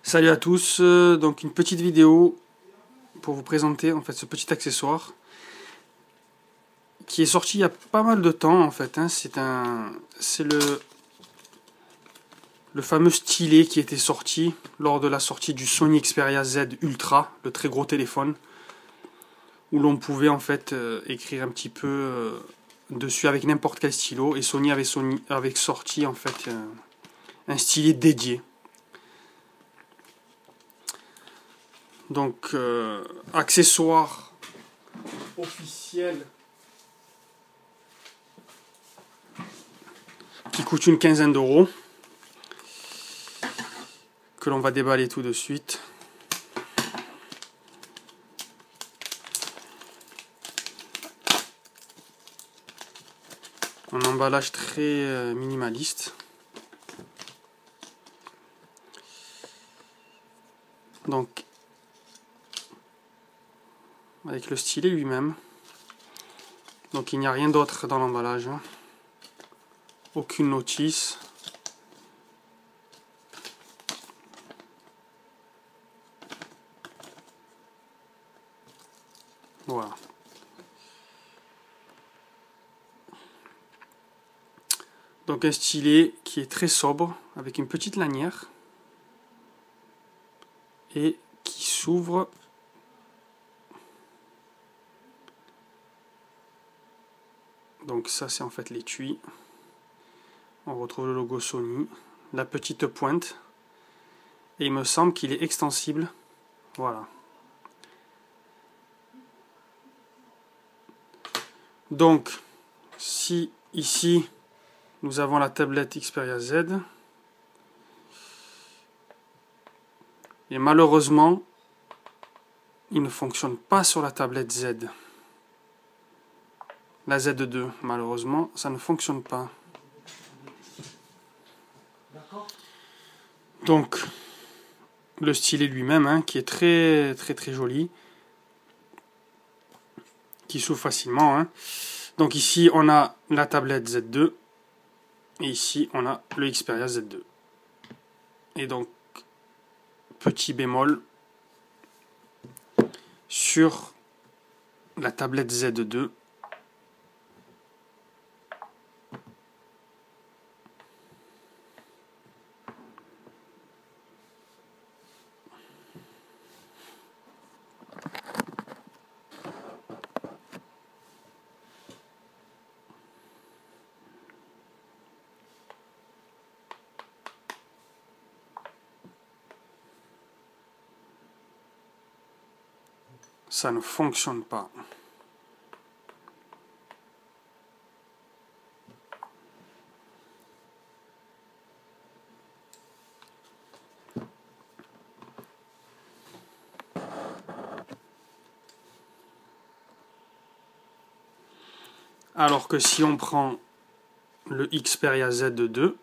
Salut à tous, donc une petite vidéo pour vous présenter en fait ce petit accessoire qui est sorti il y a pas mal de temps en fait. C'est le fameux stylet qui était sorti lors de la sortie du Sony Xperia Z Ultra, le très gros téléphone, où l'on pouvait en fait écrire un petit peu dessus avec n'importe quel stylo, et Sony avait sorti en fait un stylet dédié. Donc, accessoire officiel qui coûte une quinzaine d'euros, que l'on va déballer tout de suite. Un emballage très minimaliste. Donc, avec le stylet lui-même. Donc il n'y a rien d'autre dans l'emballage. Aucune notice. Voilà. Donc un stylet qui est très sobre, avec une petite lanière. Et qui s'ouvre. Donc ça c'est en fait l'étui. On retrouve le logo Sony, la petite pointe, et il me semble qu'il est extensible. Voilà. Donc, si ici nous avons la tablette Xperia Z, et malheureusement, il ne fonctionne pas sur la tablette Z. La Z2, malheureusement, ça ne fonctionne pas. Donc, le stylet lui-même, hein, qui est très joli, qui s'ouvre facilement. Hein. Donc ici, on a la tablette Z2, et ici, on a le Xperia Z2. Et donc, petit bémol, sur la tablette Z2, ça ne fonctionne pas. Alors que si on prend le Xperia Z2,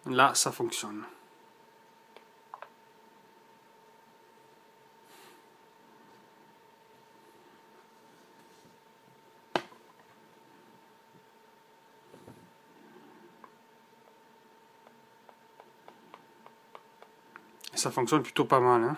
là, ça fonctionne. Et ça fonctionne plutôt pas mal. Hein.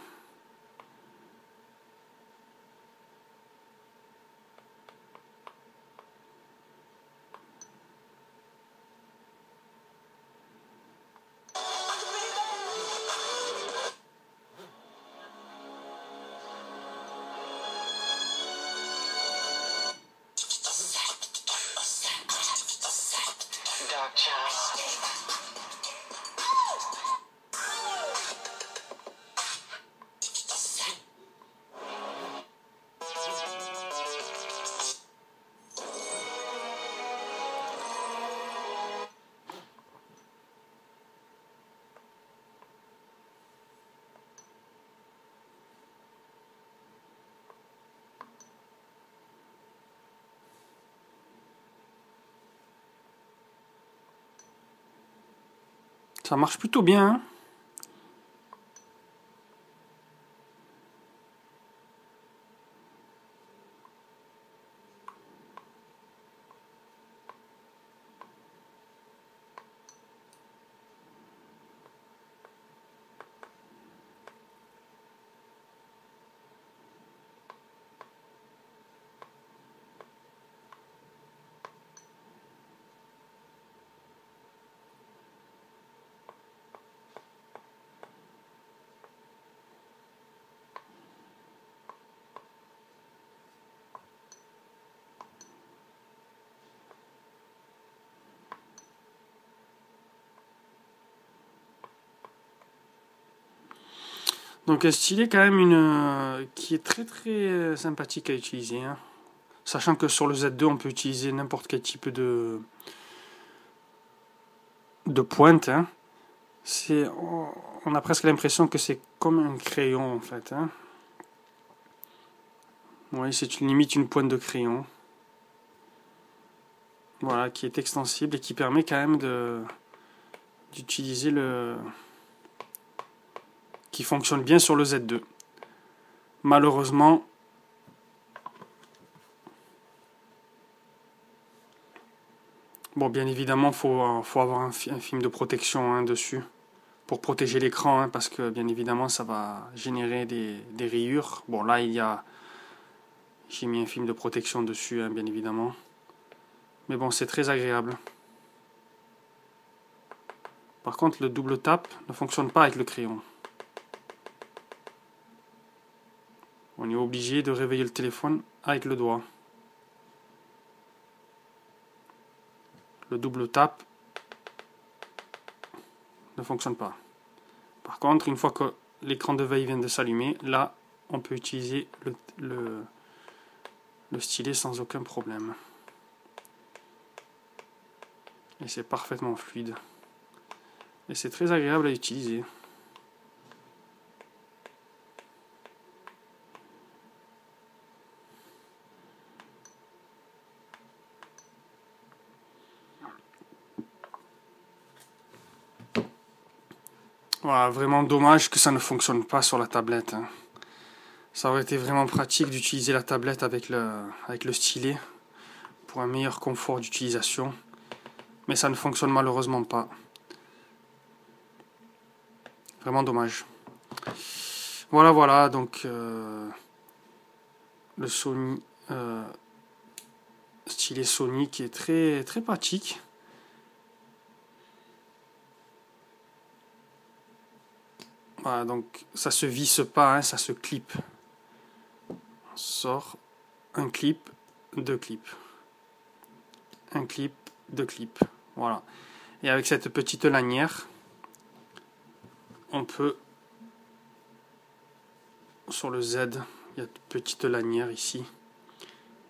Ça marche plutôt bien. Hein. Donc un stylet quand même qui est très très sympathique à utiliser, hein. Sachant que sur le Z2 on peut utiliser n'importe quel type de pointe, hein. On a presque l'impression que c'est comme un crayon en fait, hein. Oui, c'est limite une pointe de crayon. Voilà, qui est extensible et qui permet quand même d'utiliser qui fonctionne bien sur le Z2. Malheureusement, bon, bien évidemment, faut avoir un film de protection, hein, dessus pour protéger l'écran, hein, parce que bien évidemment, ça va générer des rayures. Bon, là, j'ai mis un film de protection dessus, hein, bien évidemment. Mais bon, c'est très agréable. Par contre, le double tap ne fonctionne pas avec le crayon. On est obligé de réveiller le téléphone avec le doigt. Le double tap ne fonctionne pas. Par contre, une fois que l'écran de veille vient de s'allumer, là, on peut utiliser le stylet sans aucun problème. Et c'est parfaitement fluide. Et c'est très agréable à utiliser. Voilà, vraiment dommage que ça ne fonctionne pas sur la tablette, hein. Ça aurait été vraiment pratique d'utiliser la tablette avec le stylet pour un meilleur confort d'utilisation. Mais ça ne fonctionne malheureusement pas. Vraiment dommage. Voilà, donc le Sony stylet Sony qui est très très pratique. Voilà, donc ça se visse pas, hein, ça se clip. On sort un clip, deux clips. Un clip, deux clips. Voilà. Et avec cette petite lanière, on peut, sur le Z, il y a une petite lanière ici.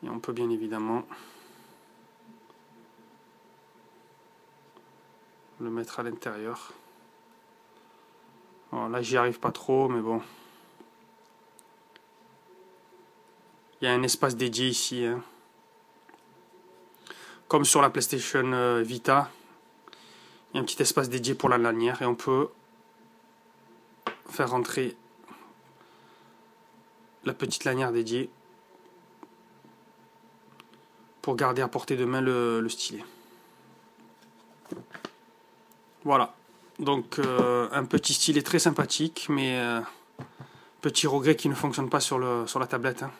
Et on peut bien évidemment le mettre à l'intérieur. Bon, là, j'y arrive pas trop, mais bon. Il y a un espace dédié ici, hein. Comme sur la PlayStation Vita, il y a un petit espace dédié pour la lanière et on peut faire rentrer la petite lanière dédiée pour garder à portée de main le stylet. Voilà. Donc un petit stylet très sympathique, mais petit regret qui ne fonctionne pas sur la tablette, hein.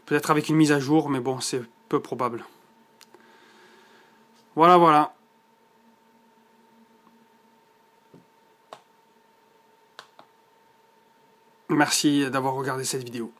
Peut-être avec une mise à jour, mais bon, c'est peu probable. Voilà. Merci d'avoir regardé cette vidéo.